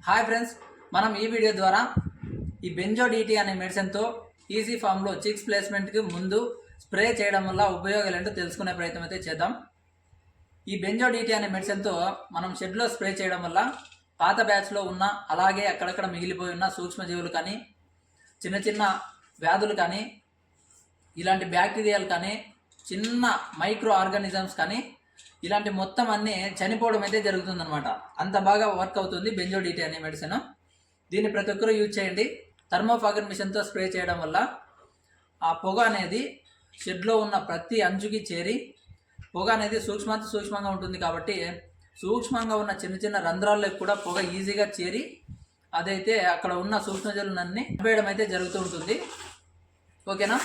Hi friends, మనం ఈ video ద్వారా ఈ బెంజో డిటి అనే మెడిసిన్తో ఈజీ ఫామ్లో చిక్స్ ప్లేస్మెంట్కి ముందు స్ప్రే చేయడం వల్ల ఉపయోగాలు ఏంటో తెలుసుకునే ప్రయత్నం అయితే చేద్దాం. ఈ బెంజో డిటి అనే మెడిసిన్తో మనం షెడ్లో స్ప్రే చేయడం వల్ల పాత బ్యాచ్లో ఉన్న అలాగే అక్కడక్కడ మిగిలిపోయి ఉన్న సూక్ష్మజీవులు కానీ చిన్న చిన్న వ్యాధులు కానీ ఇలాంటి బ్యాక్టీరియాలు కానీ చిన్న మైక్రో ఆర్గానిజమ్స్ కానీ ఇలాంటి మొత్తం అన్నీ చనిపోవడం అయితే జరుగుతుందన్నమాట. అంత బాగా వర్క్ అవుతుంది బెంజో డిటి అనే మెడిసిన్. దీన్ని ప్రతి ఒక్కరూ యూజ్ చేయండి. థర్మోఫాగర్ మిషన్తో స్ప్రే చేయడం వల్ల ఆ పొగ అనేది షెడ్లో ఉన్న ప్రతి అంచుకి చేరి పొగ అనేది సూక్ష్మంగా ఉంటుంది కాబట్టి సూక్ష్మంగా ఉన్న చిన్న చిన్న రంధ్రాల్లో కూడా పొగ ఈజీగా చేరి అదైతే అక్కడ ఉన్న సూక్ష్మజీవులన్నీ చంపేయడం అయితే జరుగుతూ ఉంటుంది. ఓకేనా?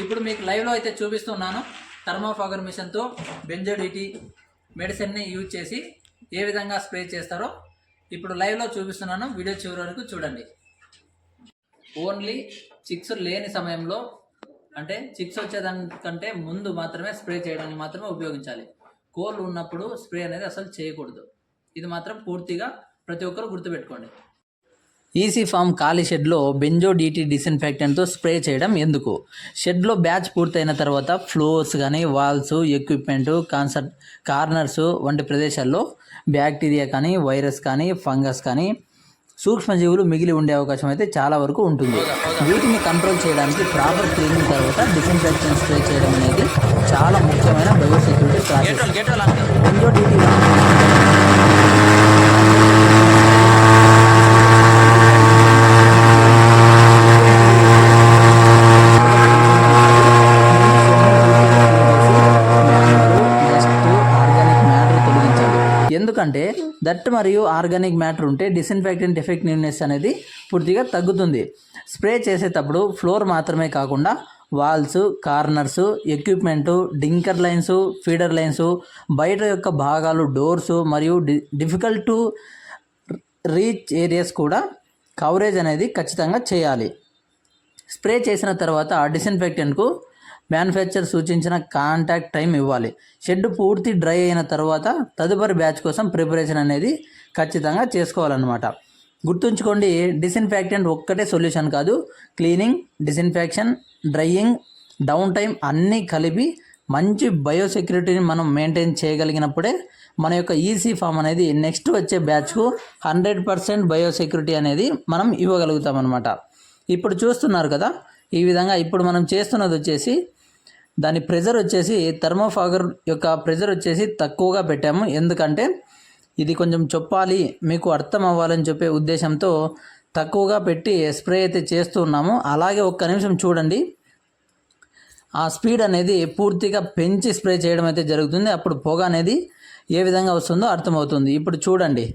ఇప్పుడు మీకు లైవ్లో అయితే చూపిస్తున్నాను. థర్మోఫాగర్ మిషన్తో బెంజో డిటి మెడిసిన్ని యూజ్ చేసి ఏ విధంగా స్ప్రే చేస్తారో ఇప్పుడు లైవ్లో చూపిస్తున్నాను. వీడియో చివరి వరకు చూడండి. ఓన్లీ చిక్స్ లేని సమయంలో, అంటే చిక్స్ వచ్చేదానికంటే ముందు మాత్రమే స్ప్రే చేయడానికి మాత్రమే ఉపయోగించాలి. కోళ్ళు ఉన్నప్పుడు స్ప్రే అనేది అసలు చేయకూడదు. ఇది మాత్రం పూర్తిగా ప్రతి ఒక్కరు గుర్తుపెట్టుకోండి. ఈసీ ఫామ్ ఖాళీ షెడ్లో బెంజో డిటి డిస్ఇన్ఫెక్టెంట్తో స్ప్రే చేయడం ఎందుకు? షెడ్లో బ్యాచ్ పూర్తయిన తర్వాత ఫ్లోర్స్ కానీ వాల్స్, ఎక్విప్మెంట్, కార్నర్స్ వంటి ప్రదేశాల్లో బ్యాక్టీరియా కానీ వైరస్ కానీ ఫంగస్ కానీ సూక్ష్మజీవులు మిగిలి ఉండే అవకాశం అయితే చాలా వరకు ఉంటుంది. వీటిని కంట్రోల్ చేయడానికి ప్రాపర్ క్లీనింగ్ తర్వాత డిస్ఇన్ఫెక్షన్ స్ప్రే చేయడం అనేది చాలా ముఖ్యమైన బయోసెక్యూరిటీ ప్రాసెస్. బెంజో డిటి ఎందుకంటే దట్ మరియు ఆర్గానిక్ మ్యాటర్ ఉంటే డిస్ఇన్ఫెక్టెంట్ ఎఫెక్టివ్నెస్ అనేది పూర్తిగా తగ్గుతుంది. స్ప్రే చేసేటప్పుడు ఫ్లోర్ మాత్రమే కాకుండా walls, corners, equipment, drinker lines, feeder lines, బయట యొక్క భాగాలు, డోర్స్ మరియు డిఫికల్ట్ టు రీచ్ ఏరియాస్ కూడా కవరేజ్ అనేది ఖచ్చితంగా చేయాలి. స్ప్రే చేసిన తర్వాత డిస్ఇన్ఫెక్టెంట్కు మ్యానుఫ్యాక్చర్ సూచించిన కాంటాక్ట్ టైం ఇవ్వాలి. షెడ్ పూర్తి డ్రై అయిన తర్వాత తదుపరి బ్యాచ్ కోసం ప్రిపరేషన్ అనేది ఖచ్చితంగా చేసుకోవాలన్నమాట. గుర్తుంచుకోండి, డిస్ఇన్ఫెక్టెంట్ ఒక్కటే సొల్యూషన్ కాదు. Cleaning, disinfection, drying, down time అన్నీ కలిపి మంచి బయోసెక్యూరిటీని మనం మెయింటైన్ చేయగలిగినప్పుడే మన యొక్క ఈసీ ఫామ్ అనేది నెక్స్ట్ వచ్చే బ్యాచ్కు 100% బయోసెక్యూరిటీ అనేది మనం ఇవ్వగలుగుతాం అన్నమాట. ఇప్పుడు చూస్తున్నారు కదా, ఈ విధంగా ఇప్పుడు మనం చేస్తున్నది వచ్చేసి దాని ప్రెజర్ వచ్చేసి థర్మోఫాగర్ యొక్క ప్రెజర్ వచ్చేసి తక్కువగా పెట్టాము. ఎందుకంటే ఇది కొంచెం చెప్పాలి, మీకు అర్థం అవ్వాలని చెప్పే ఉద్దేశంతో తక్కువగా పెట్టి స్ప్రే అయితే చేస్తున్నాము. అలాగే ఒక్క నిమిషం చూడండి, ఆ స్పీడ్ అనేది పూర్తిగా పెంచి స్ప్రే చేయడం అయితే జరుగుతుంది. అప్పుడు పొగ అనేది ఏ విధంగా వస్తుందో అర్థమవుతుంది. ఇప్పుడు చూడండి.